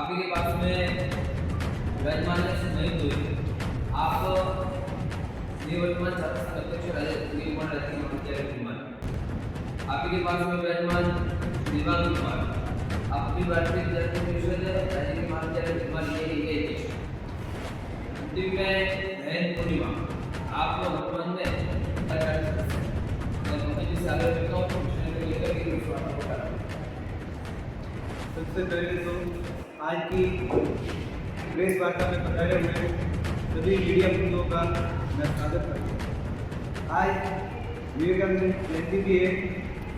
आप ही के पास में विराजमान से नहीं हुई आप निवर्तमान छात्र संघ अध्यक्ष निर्माण राज्य महाविद्यालय निर्माण आप ही के पास में विराजमान दिवांग कुमार आप अपनी भारतीय विद्यार्थी परिषद राज्य के महाविद्यालय निर्माण के अंतिम में बहन पूर्णिमा आप वर्तमान में सबसे पहले तो आज की प्रेस वार्ता में पधारे हुए सभी मीडिया बंधुओं का मैं स्वागत करता हूँ। आज विवेकानंद जयंती भी है।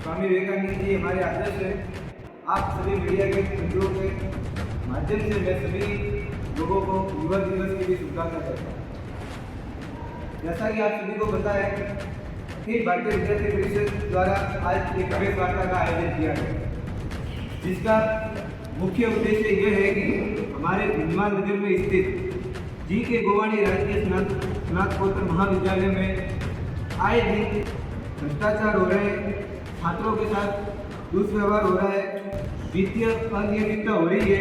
स्वामी विवेकानंद जी हमारे आदर्श है। आप सभी मीडिया के बंधुओं के माध्यम से मैं सभी लोगों को युवा दिवस की भी शुभकामनाएं करता हूँ। जैसा कि आप सभी को पता है कि भारतीय विद्यार्थी परिषद द्वारा आज एक प्रेस वार्ता का आयोजन किया गया, जिसका मुख्य उद्देश्य यह है कि हमारे भिंडमान नगर में स्थित जी के गोवाणी राजकीय स्नातकोत्तर महाविद्यालय में आए दिन भ्रष्टाचार हो रहे हैं, छात्रों के साथ दुष्व्यवहार हो रहा है, वित्तीय अनियमितता हो रही है,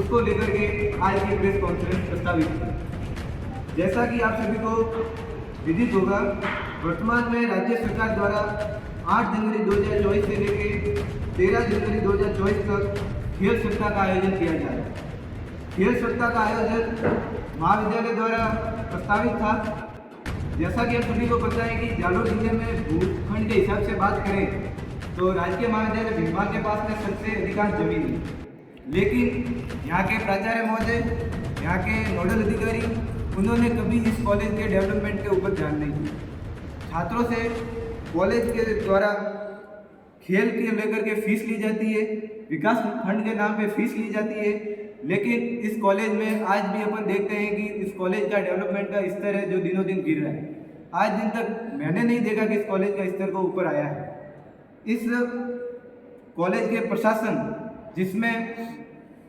उसको लेकर के आज की प्रेस कॉन्फ्रेंस प्रस्तावित की। जैसा कि आप सभी को विदित होगा, वर्तमान में राज्य सरकार द्वारा 8 जनवरी 2024 से लेकर 13 जनवरी 2024 तक खेल सप्ताह का आयोजन किया जा रहा है। खेल सप्ताह का आयोजन महाविद्यालय द्वारा प्रस्तावित था। जैसा कि आप सभी को पता है कि जालोर जिले में भूखंड के हिसाब से बात करें तो राजकीय महाविद्यालय भिंडमान के पास में सबसे अधिकांश जमीन है, लेकिन यहाँ के प्राचार्य महोदय, यहाँ के नोडल अधिकारी, उन्होंने कभी इस कॉलेज के डेवलपमेंट के ऊपर ध्यान नहीं दिया। छात्रों से कॉलेज के द्वारा खेल के लेकर के फीस ली जाती है, विकास फंड के नाम पे फीस ली जाती है, लेकिन इस कॉलेज में आज भी अपन देखते हैं कि इस कॉलेज का डेवलपमेंट का स्तर है जो दिनों दिन गिर रहा है। आज दिन तक मैंने नहीं देखा कि इस कॉलेज का स्तर को ऊपर आया है। इस कॉलेज के प्रशासन, जिसमें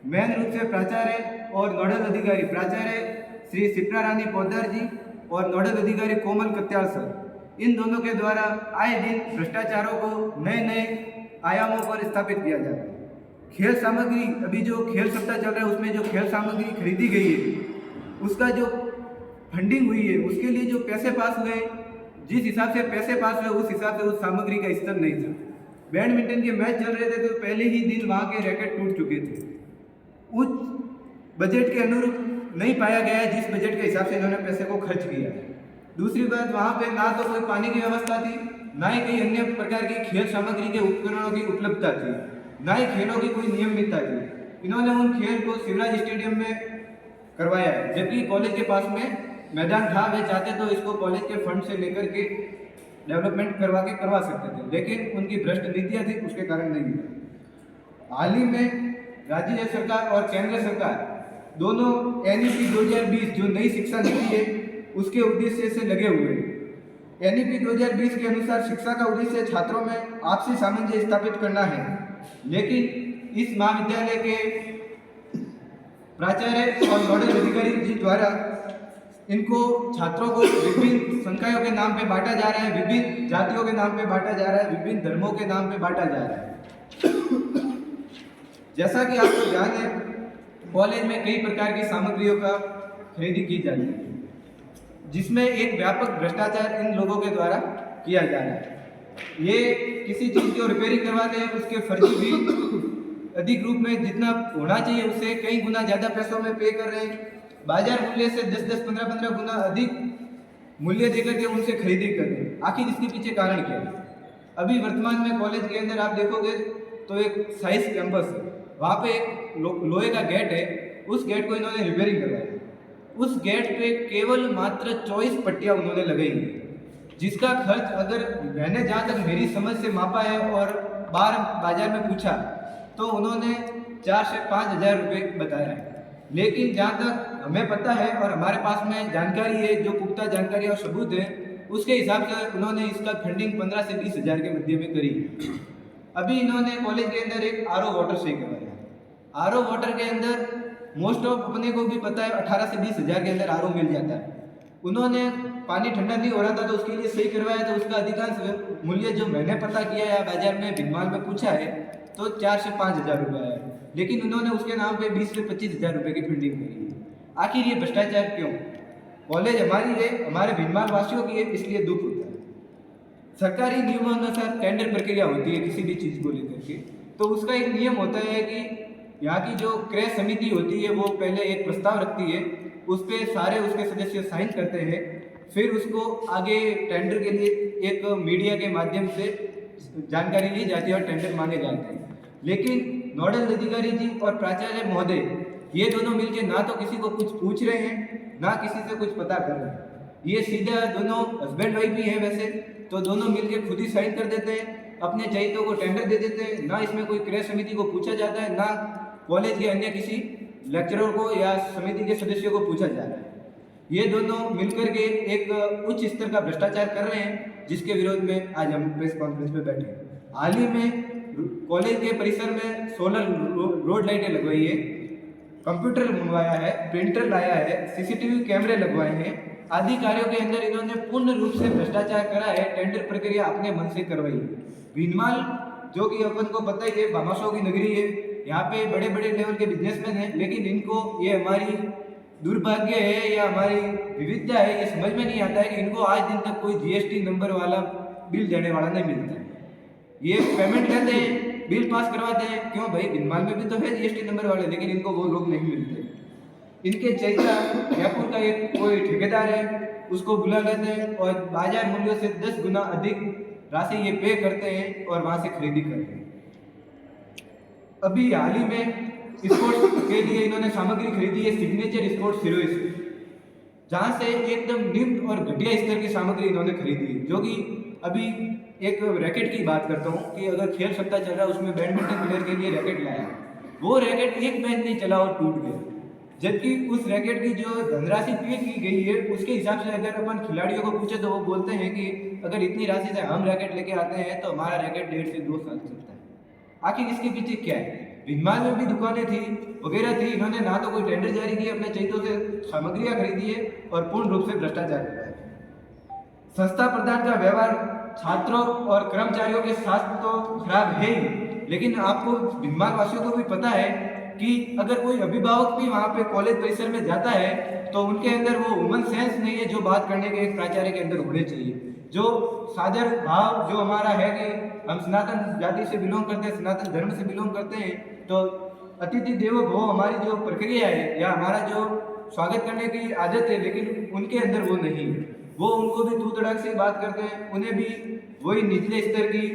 मेन रूप से प्राचार्य और नोडल अधिकारी, प्राचार्य श्री शिप्रा रानी पोद्दार जी और नोडल अधिकारी कोमल कत्याल सर, इन दोनों के द्वारा आए दिन भ्रष्टाचारों को नए नए आयामों पर स्थापित किया जाता है। खेल सामग्री, अभी जो खेल सप्ताह चल रहा है उसमें जो खेल सामग्री खरीदी गई है, उसका जो फंडिंग हुई है, उसके लिए जो पैसे पास हुए, जिस हिसाब से पैसे पास हुए उस हिसाब से उस सामग्री का स्तर नहीं था। बैडमिंटन के मैच चल रहे थे तो पहले ही दिन वहाँ के रैकेट टूट चुके थे। उच्च बजट के अनुरूप नहीं पाया गया जिस बजट के हिसाब से इन्होंने पैसे को खर्च किया। दूसरी बात, वहाँ पे ना तो कोई पानी की व्यवस्था थी, ना ही कई अन्य प्रकार की खेल सामग्री के उपकरणों की उपलब्धता थी, ना ही खेलों की कोई नियमितता थी। इन्होंने उन खेल को शिवराज स्टेडियम में करवाया है, जबकि कॉलेज के पास में मैदान था। वे चाहते तो इसको कॉलेज के फंड से लेकर के डेवलपमेंट करवा सकते थे, लेकिन उनकी भ्रष्ट नीतियाँ थी, उसके कारण नहीं हुआ। हाल ही में राज्य सरकार और केंद्र सरकार दोनों NEP 2020 जो नई शिक्षा नीति है उसके उद्देश्य से लगे हुए हैं। NEP 2020 के अनुसार शिक्षा का उद्देश्य छात्रों में आपसी सामंजस्य स्थापित करना है, लेकिन इस महाविद्यालय के प्राचार्य और नोडल अधिकारी जी द्वारा इनको छात्रों को विभिन्न संकायों के नाम पे बांटा जा रहा है, विभिन्न जातियों के नाम पे बांटा जा रहा है, विभिन्न धर्मों के नाम पे बांटा जा रहा है। जैसा कि आपको ध्यान है, कॉलेज में कई प्रकार की सामग्रियों का खरीदी की जाती है, जिसमें एक व्यापक भ्रष्टाचार इन लोगों के द्वारा किया जा रहा है। ये किसी चीज़ की रिपेयरिंग करवाते हैं, उसके फर्जी भी अधिक रूप में जितना होना चाहिए उससे कई गुना ज़्यादा पैसों में पे कर रहे हैं। बाजार मूल्य से 10-10, 15-15 गुना अधिक मूल्य देकर के उनसे खरीदी कर रहे हैं। आखिर इसके पीछे कारण क्या है? अभी वर्तमान में कॉलेज के अंदर आप देखोगे तो एक साइंस कैंपस है, वहाँ पे एक लोहे का गेट है, उस गेट को इन्होंने रिपेयरिंग करवाया। उस गेट पे केवल मात्र 24 पट्टियाँ उन्होंने लगाई हैं, जिसका खर्च अगर मैंने जहाँ तक मेरी समझ से मापा है और बाजार में पूछा तो उन्होंने 4 से 5 हज़ार रुपये बताया है। लेकिन जहाँ तक हमें पता है और हमारे पास में जानकारी है, जो पुख्ता जानकारी और सबूत है, उसके हिसाब से उन्होंने इसका फंडिंग 15 से 20 हज़ार के मध्य में करी। अभी इन्होंने कॉलेज के अंदर एक RO वाटर सही करवाया। RO वाटर के अंदर मोस्ट ऑफ अपने को भी पता है 18 से 20 हज़ार के अंदर RO मिल जाता है। उन्होंने पानी ठंडा नहीं हो रहा था तो उसके लिए सही करवाया, तो उसका अधिकांश मूल्य जो मैंने पता किया है बाजार में भिंडमान में पूछा है तो 4 से 5 हज़ार रुपये है। लेकिन उन्होंने उसके नाम पे 20 से 25 हज़ार रुपये की फंडिंग करी है। आखिर ये भ्रष्टाचार क्यों? कॉलेज हमारी है, हमारे भिनमाल वासियों की है, इसलिए दुख होता है। सरकारी नियमानुसार टेंडर प्रक्रिया होती है किसी भी चीज़ को लेकर के, तो उसका एक नियम होता है कि यहाँ की जो क्रय समिति होती है वो पहले एक प्रस्ताव रखती है, उस पर सारे उसके सदस्य साइन करते हैं, फिर उसको आगे टेंडर के लिए एक मीडिया के माध्यम से जानकारी ली जाती है और टेंडर मांगे जाते हैं। लेकिन नोडल अधिकारी जी और प्राचार्य महोदय ये दोनों मिलकर ना तो किसी को कुछ पूछ रहे हैं, ना किसी से कुछ पता कर रहे हैं। ये सीधा दोनों हस्बैंड वाइफ भी हैं वैसे, तो दोनों मिलकर खुद ही साइन कर देते हैं, अपने चहितों को टेंडर दे देते हैं। ना इसमें कोई क्रय समिति को पूछा जाता है, ना कॉलेज के अन्य किसी लेक्चरर को या समिति के सदस्यों को पूछा जा रहा है। ये दोनों मिलकर के एक उच्च स्तर का भ्रष्टाचार कर रहे हैं, जिसके विरोध में आज हम प्रेस कॉन्फ्रेंस में बैठे हैं। हाल ही में कॉलेज के परिसर में सोलर रोड लाइटें लगवाई है, कंप्यूटर मंगवाया है, प्रिंटर लाया है, सीसीटीवी कैमरे लगवाए हैं, आदि कार्यों के अंदर इन्होंने पूर्ण रूप से भ्रष्टाचार करा है। टेंडर प्रक्रिया अपने मन से करवाई है। भीनमाल जो कि अपन को पता ही है भामाशाहों की नगरी है, यहाँ पे बड़े बड़े लेवल के बिजनेसमैन हैं, लेकिन इनको ये हमारी दुर्भाग्य है या हमारी विविधता है, ये समझ में नहीं आता है कि इनको आज दिन तक कोई जीएसटी नंबर वाला बिल देने वाला नहीं मिलता है। ये पेमेंट लेते हैं, बिल पास करवाते हैं, क्यों भाई भीनमाल में भी तो है जीएसटी नंबर वाले, लेकिन इनको वो लोग नहीं मिलते। इनके चैता जयपुर का एक कोई ठेकेदार है, उसको बुला लेते हैं और बाजार मूल्यों से 10 गुना अधिक राशि ये पे करते हैं और वहाँ से खरीदी करते हैं। अभी हाल ही में स्पोर्ट्स के लिए इन्होंने सामग्री खरीदी है सिग्नेचर स्पोर्ट्स हीरो से, जहाँ से एकदम निम्न और घटिया स्तर की सामग्री इन्होंने खरीदी है। जो कि अभी एक रैकेट की बात करता हूँ कि अगर खेल सप्ताह चल रहा है उसमें बैडमिंटन प्लेयर के लिए रैकेट लाया, वो रैकेट एक मैच नहीं चला और टूट गया, जबकि उस रैकेट की जो धनराशि पे की गई है उसके हिसाब से अगर अपन खिलाड़ियों को पूछे तो वो बोलते हैं कि अगर इतनी राशि से हम रैकेट लेके आते हैं तो हमारा रैकेट 1.5 से 2 साल चलता है। आखिर इसके पीछे क्या है? भीनमाल में भी दुकानें थी वगैरह थी, इन्होंने ना तो कोई टेंडर जारी किए, अपने चहितों से सामग्रियाँ खरीदी है और पूर्ण रूप से भ्रष्टाचार किया है। संस्था प्रधान का व्यवहार छात्रों और कर्मचारियों के साथ तो खराब है ही, लेकिन आपको भीनमाल वासियों को भी पता है कि अगर कोई अभिभावक भी वहाँ पे कॉलेज परिसर में जाता है तो उनके अंदर वो ह्यूमन सेंस नहीं है जो बात करने के एक प्राचार्य के अंदर होने चाहिए। जो सादर भाव जो हमारा है कि हम सनातन जाति से बिलोंग करते हैं, सनातन धर्म से बिलोंग करते हैं, तो अतिथि देवो भव हमारी जो प्रक्रिया है या हमारा जो स्वागत करने की आदत है, लेकिन उनके अंदर वो नहीं है। वो उनको भी तू तड़ाक से बात करते हैं, उन्हें भी वही निचले स्तर की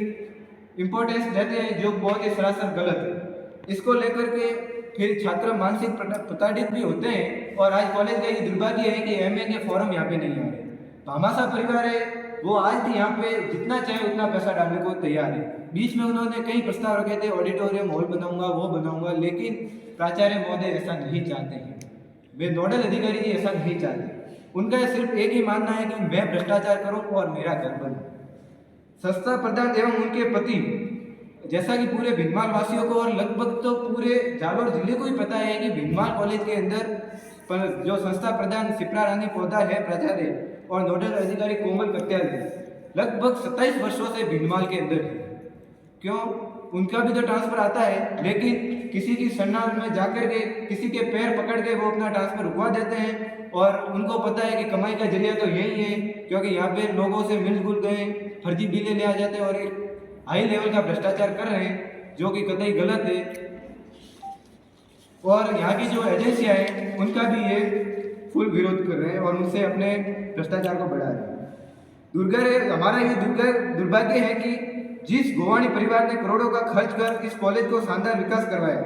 इम्पोर्टेंस देते हैं जो बहुत ही सरासर गलत है। इसको लेकर के फिर छात्र मानसिक प्रताड़ित भी होते हैं और आज कॉलेज का ये दुर्भाग्य है कि एमए के फॉर्म यहाँ पे नहीं आ रहे। भामाशाह परिवार है वो आज भी यहाँ पे जितना चाहे उतना पैसा डालने को तैयार है। बीच में उन्होंने कई प्रस्ताव रखे थे, ऑडिटोरियम हॉल बनाऊंगा, वो बनाऊंगा, लेकिन प्राचार्य महोदय ऐसा नहीं चाहते हैं, वे नोडल अधिकारी जी ऐसा नहीं चाहते। उनका सिर्फ एक ही मानना है कि मैं भ्रष्टाचार करूं और मेरा घर बने। संस्था प्रधान एवं उनके पति, जैसा कि पूरे भीनमाल वासियों को और लगभग तो पूरे जालोर जिले को ही पता है कि भीनमाल कॉलेज के अंदर जो संस्था प्रधान शिप्रा रानी पौधा है प्राचार्य और नोडल अधिकारी कोमल कत्याल है, लगभग 27 वर्षों से भीनमाल के अंदर है। क्यों? उनका भी तो ट्रांसफर आता है, लेकिन किसी की सन्नाल में जाकर के किसी के पैर पकड़ के वो अपना ट्रांसफर रुकवा देते हैं और उनको पता है कि कमाई का जरिया तो यही है, क्योंकि यहाँ पे लोगों से मिलजुल गए फर्जी बिलें ले आ जाते हैं और एक हाई लेवल का भ्रष्टाचार कर रहे हैं जो कि कतई गलत है। और यहाँ की जो एजेंसियाँ हैं उनका भी ये फुल विरोध कर रहे हैं और उनसे अपने भ्रष्टाचार को बढ़ा रहे हैं। हमारा ये दुर्भाग्य है कि जिस गोवानी परिवार ने करोड़ों का खर्च कर इस कॉलेज को शानदार विकास करवाया,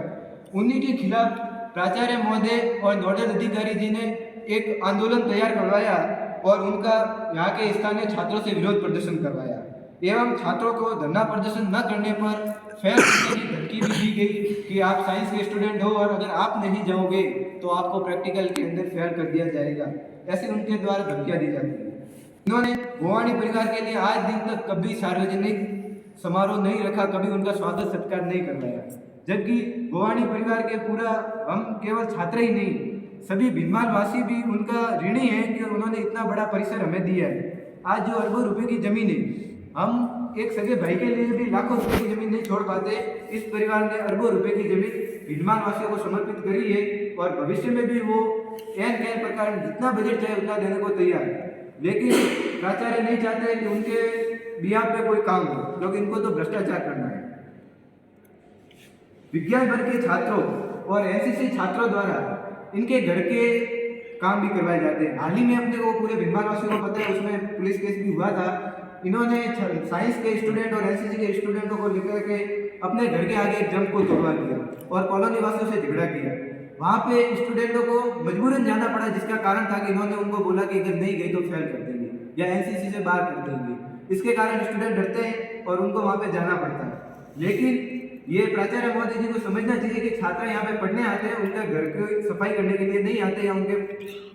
उन्हीं के खिलाफ प्राचार्य महोदय और नोडल अधिकारी जी ने एक आंदोलन तैयार करवाया और उनका यहाँ के स्थानीय छात्रों से विरोध प्रदर्शन करवाया एवं छात्रों को धरना प्रदर्शन न करने पर फेल करने की धमकी भी दी गई कि आप साइंस के स्टूडेंट हो और अगर आप नहीं जाओगे तो आपको प्रैक्टिकल के अंदर फेल कर दिया जाएगा। ऐसे उनके द्वारा धमकियाँ दी जाती है। इन्होंने गोवानी परिवार के लिए आज दिन तक कभी सार्वजनिक समारोह नहीं रखा, कभी उनका स्वागत सत्कार नहीं करवाया, जबकि गोवानी परिवार के पूरा हम केवल छात्र ही नहीं सभी भीनमाल वासी भी उनका ऋणी है कि उन्होंने इतना बड़ा परिसर हमें दिया है। आज जो अरबों रुपए की जमीन है, हम एक सगे भाई के लिए भी लाखों रुपए की जमीन नहीं छोड़ पाते, इस परिवार ने अरबों रुपए की जमीन भिलमान वासियों को समर्पित करी है और भविष्य में भी वो एन प्रकार जितना बजट चाहे उतना देने को तैयार है। लेकिन प्राचार्य नहीं चाहते कि उनके बिहाफ पे कोई काम हो, क्योंकि इनको तो भ्रष्टाचार करना है। विज्ञान वर्ग के छात्रों और एनसीसी छात्रों द्वारा इनके घर के काम भी करवाए जाते हैं। हाल ही में अपने को पूरे भिलमान वासियों को पता है, उसमें पुलिस केस भी हुआ था। इन्होंने साइंस के स्टूडेंट और एनसीसी के स्टूडेंटों को लेकर के अपने घर के आगे एक जंप को तोड़वा दिया और कॉलोनी वासियों से झगड़ा किया। वहाँ पे स्टूडेंटों को मजबूरन जाना पड़ा, जिसका कारण था कि इन्होंने उनको बोला कि अगर नहीं गए तो फेल कर देंगे या एनसीसी से बाहर कर देंगे। इसके कारण स्टूडेंट डरते हैं और उनको वहाँ पे जाना पड़ता है। लेकिन ये प्राचार्य महोदय जी को समझना चाहिए कि छात्र यहाँ पे पढ़ने आते हैं, उनके घर की सफाई करने के लिए नहीं आते या उनके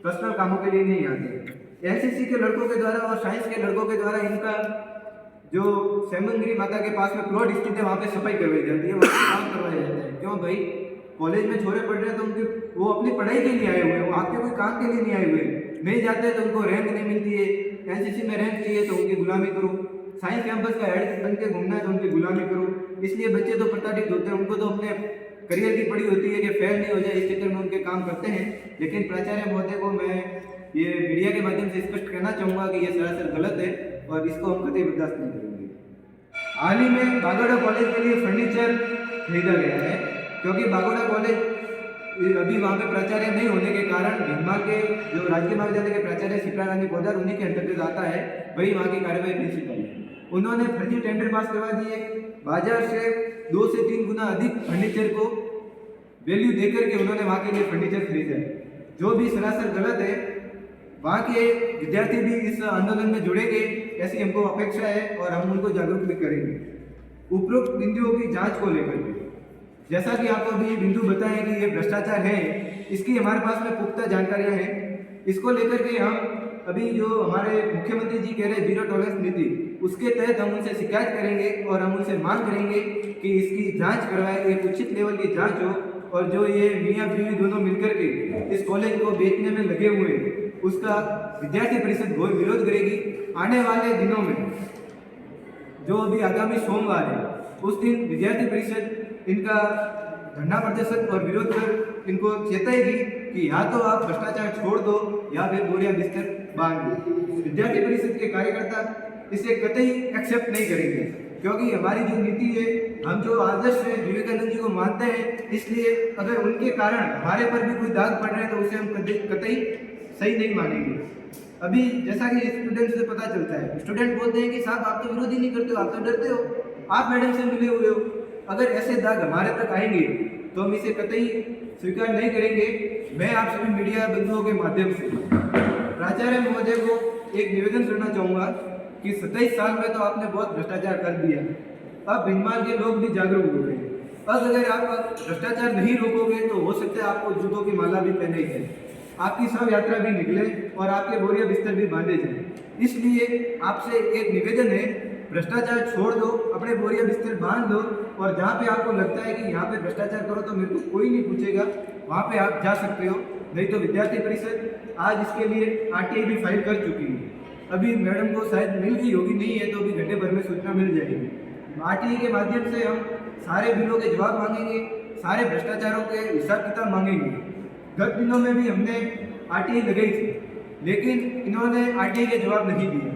पर्सनल कामों के लिए नहीं आते। एनसीसी के लड़कों के द्वारा और साइंस के लड़कों के द्वारा इनका जो सेमंगिरी माता के पास में प्लॉट स्थित है वहाँ पे सफाई करवाई जाती है, वहाँ काम करवाया जाता है। क्यों भाई, कॉलेज में छोरे पढ़ रहे हैं तो उनके वो अपनी पढ़ाई के लिए आए हुए हैं, वो आपके कोई काम के लिए नहीं आए हुए। नहीं जाते तो उनको रैंक नहीं मिलती है, एनसीसी में रैंक चाहिए तो उनकी गुलामी करो, साइंस कैंपस का हेड बन के घूमना है तो उनकी गुलामी करो। इसलिए बच्चे तो प्रताड़ित होते हैं, उनको तो अपने करियर की पड़ी होती है कि फेल नहीं हो जाए, इस चक्कर में उनके काम करते हैं। लेकिन प्राचार्य महोदय को मैं ये मीडिया के माध्यम से स्पष्ट कहना चाहूँगा कि ये सरासर गलत है और इसको हम कतई बर्दाश्त नहीं करेंगे। हाल ही में बागोड़ा कॉलेज के लिए फर्नीचर खरीदा गया है, क्योंकि बागोड़ा कॉलेज अभी वहाँ पे प्राचार्य नहीं होने के कारण भिलमान के जो राजकीय महाविद्यालय के प्राचार्य शिप्रा रानी पोदार उन्हीं के अंतर्गत आता है, वही वहाँ की कार्यवाही प्रिंसिपल है। उन्होंने फर्जी टेंडर पास करवा दिए, बाजार से 2 से 3 गुना अधिक फर्नीचर को वैल्यू देकर के उन्होंने वहाँ के लिए फर्नीचर खरीदा है, जो भी सरासर गलत है। वहाँ के विद्यार्थी भी इस आंदोलन में जुड़ेंगे ऐसी हमको अपेक्षा है और हम उनको जागरूक भी करेंगे। उपरोक्त बिंदुओं की जांच को लेकर के जैसा कि आपको अभी बिंदु बताएं कि ये भ्रष्टाचार है, इसकी हमारे पास में पुख्ता जानकारियाँ हैं। इसको लेकर के हम अभी जो हमारे मुख्यमंत्री जी कह रहे जीरो टॉलरेंस नीति, उसके तहत हम उनसे शिकायत करेंगे और हम उनसे मांग करेंगे कि इसकी जांच करवाए, एक उचित लेवल की जांच हो और जो ये मियाँ बीवी दोनों मिलकर के इस कॉलेज को बेचने में लगे हुए हैं उसका विद्यार्थी परिषद घोर विरोध करेगी। आने वाले दिनों में जो अभी आगामी सोमवार है उस दिन विद्यार्थी परिषद इनका धरना प्रदर्शन और विरोध कर इनको चेताएगी कि या तो आप भ्रष्टाचार छोड़ दो या फिर बोरिया बिस्तर बांध दो। विद्यार्थी परिषद के कार्यकर्ता इसे कतई एक्सेप्ट नहीं करेंगे, क्योंकि हमारी जो नीति है, हम जो आदर्श है विवेकानंद जी को मानते हैं, इसलिए अगर उनके कारण हमारे पर भी कोई दाग पड़ रहे हैं तो उसे हम कतई सही नहीं मानेंगे। अभी जैसा कि स्टूडेंट से पता चलता है, स्टूडेंट बोलते हैं कि साहब आप तो विरोध ही नहीं करते हो, आप तो डरते हो, आप मैडम से मिले हुए हो। अगर ऐसे दाग हमारे तक आएंगे तो हम इसे कतई स्वीकार नहीं करेंगे। मैं आप सभी मीडिया बंधुओं के माध्यम से प्राचार्य महोदय को एक निवेदन करना चाहूँगा कि 27 साल में तो आपने बहुत भ्रष्टाचार कर दिया, अब भिलमान के लोग भी जागरूक हो गए। अब अगर आप भ्रष्टाचार नहीं रोकोगे तो हो सकता है आपको जूतों की माला भी पहने जाए, आपकी शव यात्रा भी निकले और आपके बोरिया बिस्तर भी बांधे जाए। इसलिए आपसे एक निवेदन है, भ्रष्टाचार छोड़ दो, अपने बोरिया बिस्तर बांध दो और जहाँ पे आपको लगता है कि यहाँ पे भ्रष्टाचार करो तो मेरे को कोई नहीं पूछेगा, वहाँ पे आप जा सकते हो। नहीं तो विद्यार्थी परिषद आज इसके लिए आरटीआई भी फाइल कर चुकी है। अभी मैडम को शायद मिल गई होगी, नहीं है तो अभी घंटे भर में सूचना मिल जाएगी। आरटीआई के माध्यम से हम सारे बिलों के जवाब मांगेंगे, सारे भ्रष्टाचारों के हिसाब किताब मांगेंगे। गत दिनों में भी हमने आरटीआई लगाई थी, लेकिन इन्होंने आरटीआई के जवाब नहीं दिए।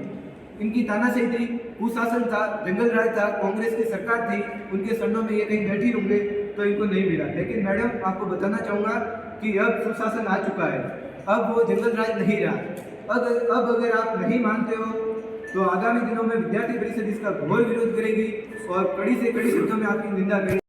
इनकी तानाशाही थी, कुशासन था, जंगल राज था, कांग्रेस की सरकार थी, उनके सन्नों में ये कहीं बैठी होंगे तो इनको नहीं मिला। लेकिन मैडम आपको बताना चाहूँगा कि अब सुशासन आ चुका है, अब वो जंगल राज नहीं रहा। अब अगर आप नहीं मानते हो तो आगामी दिनों में विद्यार्थी परिषद इसका घोर विरोध करेगी और कड़ी से कड़ी शब्दों में आपकी निंदा करेगी।